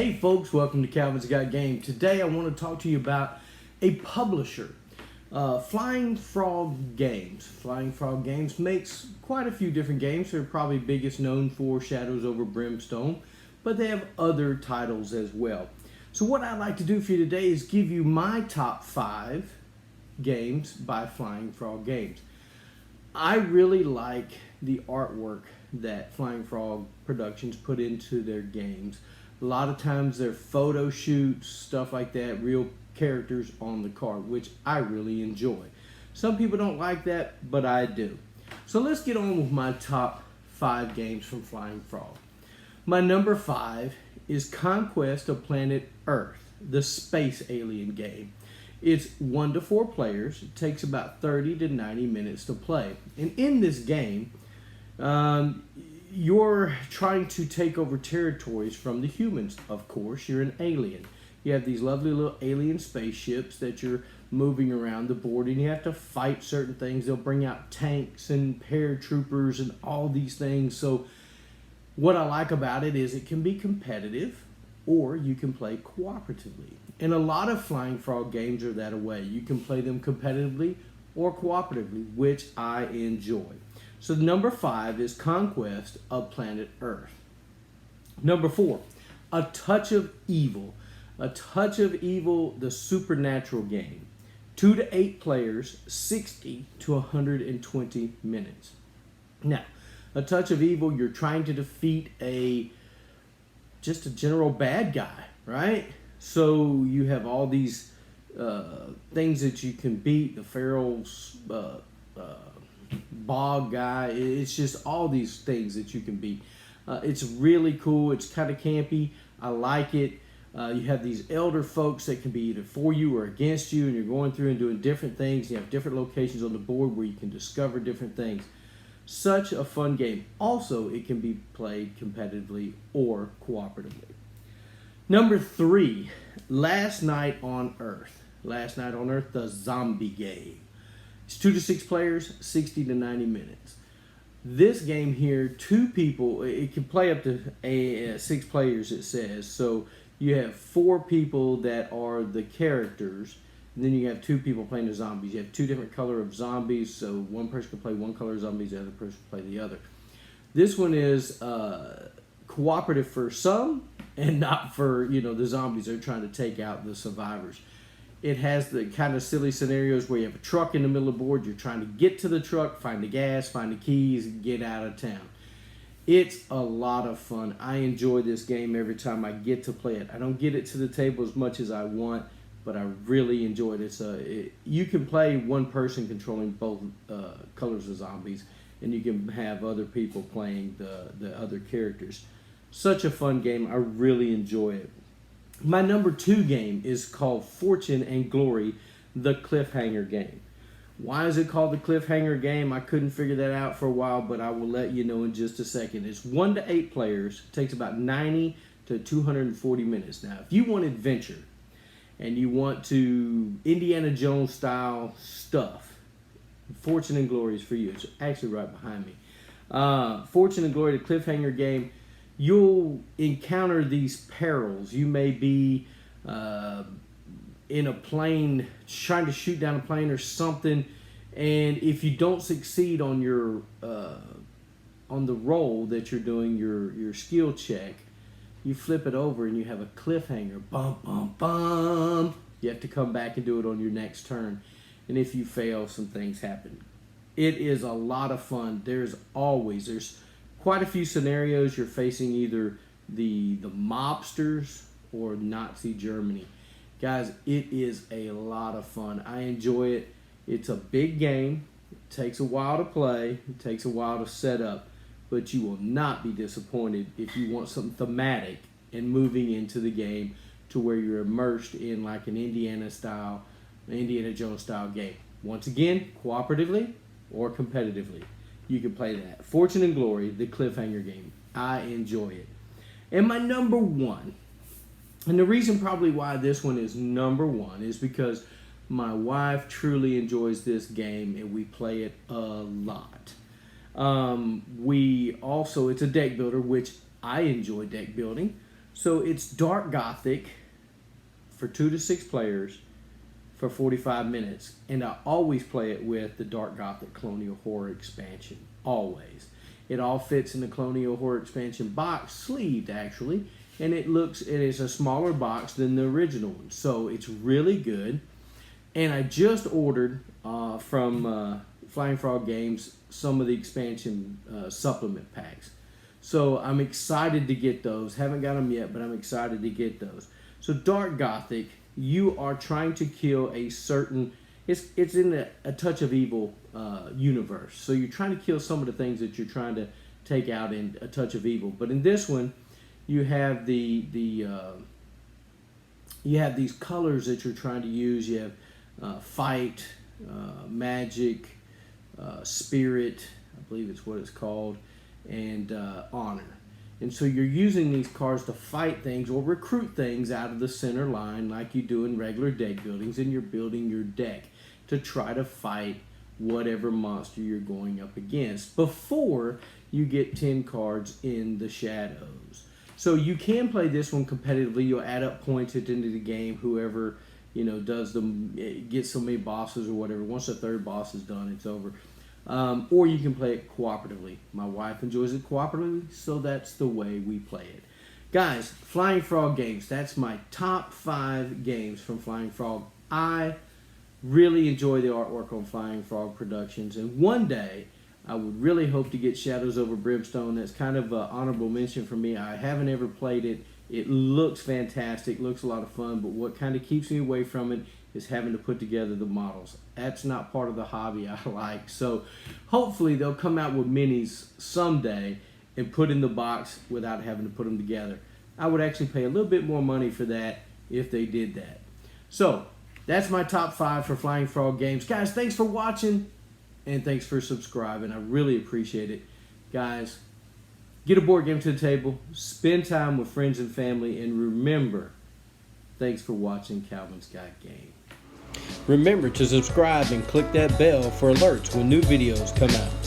Hey folks, welcome to Calvin's Got Game. Today I want to talk to you about a publisher, Flying Frog Games. Flying Frog Games makes quite a few different games. They're probably biggest known for Shadows Over Brimstone, but they have other titles as well. So what I'd like to do for you today is give you my top 5 games by Flying Frog Games. I really like the artwork that Flying Frog Productions put into their games. A lot of times they're photo shoots, stuff like that, real characters on the card, which I really enjoy. Some people don't like that, but I do. So let's get on with my top 5 games from Flying Frog. My number 5 is Conquest of Planet Earth, the space alien game. It's 1 to 4 players. It takes about 30 to 90 minutes to play. And in this game, you're trying to take over territories from the humans. Of course, you're an alien. You have these lovely little alien spaceships that you're moving around the board, and you have to fight certain things. They'll bring out tanks and paratroopers and all these things. So what I like about it is it can be competitive, or you can play cooperatively. And a lot of Flying Frog games are that way. You can play them competitively or cooperatively, which I enjoy. So number 5 is Conquest of Planet Earth. Number 4, A Touch of Evil. A Touch of Evil, the supernatural game. 2 to 8 players, 60 to 120 minutes. Now, A Touch of Evil, you're trying to defeat just a general bad guy, right? So you have all these things that you can beat, the Pharaoh's bog guy. It's just all these things that you can beat. It's really cool. It's kind of campy. I like it. You have these elder folks that can be either for you or against you, and you're going through and doing different things. You have different locations on the board where you can discover different things. Such a fun game. Also, it can be played competitively or cooperatively. Number 3, Last Night on Earth. Last Night on Earth, the zombie game. It's 2 to 6 players, 60 to 90 minutes. This game here, 2 people, it can play up to 6 players, it says. So you have 4 people that are the characters, and then you have 2 people playing the zombies. You have 2 different color of zombies, so one person can play one color of zombies, the other person can play the other. This one is cooperative for some, and not for, the zombies that are trying to take out the survivors. It has the kind of silly scenarios where you have a truck in the middle of the board. You're trying to get to the truck, find the gas, find the keys, and get out of town. It's a lot of fun. I enjoy this game every time I get to play it. I don't get it to the table as much as I want, but I really enjoy it. You can play one person controlling both colors of zombies, and you can have other people playing the other characters. Such a fun game. I really enjoy it. My number 2 game is called Fortune and Glory, the cliffhanger game. Why is it called the cliffhanger game? I couldn't figure that out for a while, but I will let you know in just a second. It's 1 to 8 players. It takes about 90 to 240 minutes. Now, if you want adventure and you want to Indiana Jones style stuff, Fortune and Glory is for you. It's actually right behind me. Fortune and Glory, the cliffhanger game. You'll encounter these perils. You may be in a plane, trying to shoot down a plane or something, and if you don't succeed on your on the roll that you're doing, your skill check, you flip it over and you have a cliffhanger. Bum, bum, bum. You have to come back and do it on your next turn, and if you fail, some things happen. It is a lot of fun. There's quite a few scenarios. You're facing either the mobsters or Nazi Germany. Guys, it is a lot of fun. I enjoy it. It's a big game. It takes a while to play. It takes a while to set up. But you will not be disappointed if you want something thematic and moving into the game to where you're immersed in like an Indiana Jones style game. Once again, cooperatively or competitively. You can play that. Fortune and Glory, the cliffhanger game. I enjoy it. And my number 1, and the reason probably why this one is number 1 is because my wife truly enjoys this game and we play it a lot. It's a deck builder, which I enjoy deck building. So it's Dark Gothic for 2 to 6 players for 45 minutes. And I always play it with the Dark Gothic Colonial Horror expansion. Always. It all fits in the Colonial Horror expansion box, sleeved actually. And it is a smaller box than the original one. So it's really good. And I just ordered from Flying Frog Games some of the expansion supplement packs. So I'm excited to get those. Haven't got them yet, but I'm excited to get those. So Dark Gothic, you are trying to kill a certain... It's in a Touch of Evil universe. So you're trying to kill some of the things that you're trying to take out in a Touch of Evil. But in this one, you have you have these colors that you're trying to use. You have fight, magic, spirit, I believe it's what it's called, and honor. And so you're using these cards to fight things or recruit things out of the center line like you do in regular deck buildings, and you're building your deck to try to fight whatever monster you're going up against before you get 10 cards in the shadows. So you can play this one competitively. You'll add up points at the end of the game. Whoever, does gets so many bosses or whatever. Once the third boss is done, it's over. Or you can play it cooperatively. My wife enjoys it cooperatively, so that's the way we play it. Guys, Flying Frog Games. That's my top 5 games from Flying Frog. I really enjoy the artwork on Flying Frog Productions, and one day I would really hope to get Shadows Over Brimstone. That's kind of an honorable mention for me. I haven't ever played it. It looks fantastic, looks a lot of fun, but what kind of keeps me away from it is having to put together the models. That's not part of the hobby I like. So hopefully they'll come out with minis someday and put in the box without having to put them together. I would actually pay a little bit more money for that if they did that. So that's my top 5 for Flying Frog Games. Guys, thanks for watching. And thanks for subscribing. I really appreciate it. Guys, get a board game to the table. Spend time with friends and family. And remember, thanks for watching Calvin's Got Game. Remember to subscribe and click that bell for alerts when new videos come out.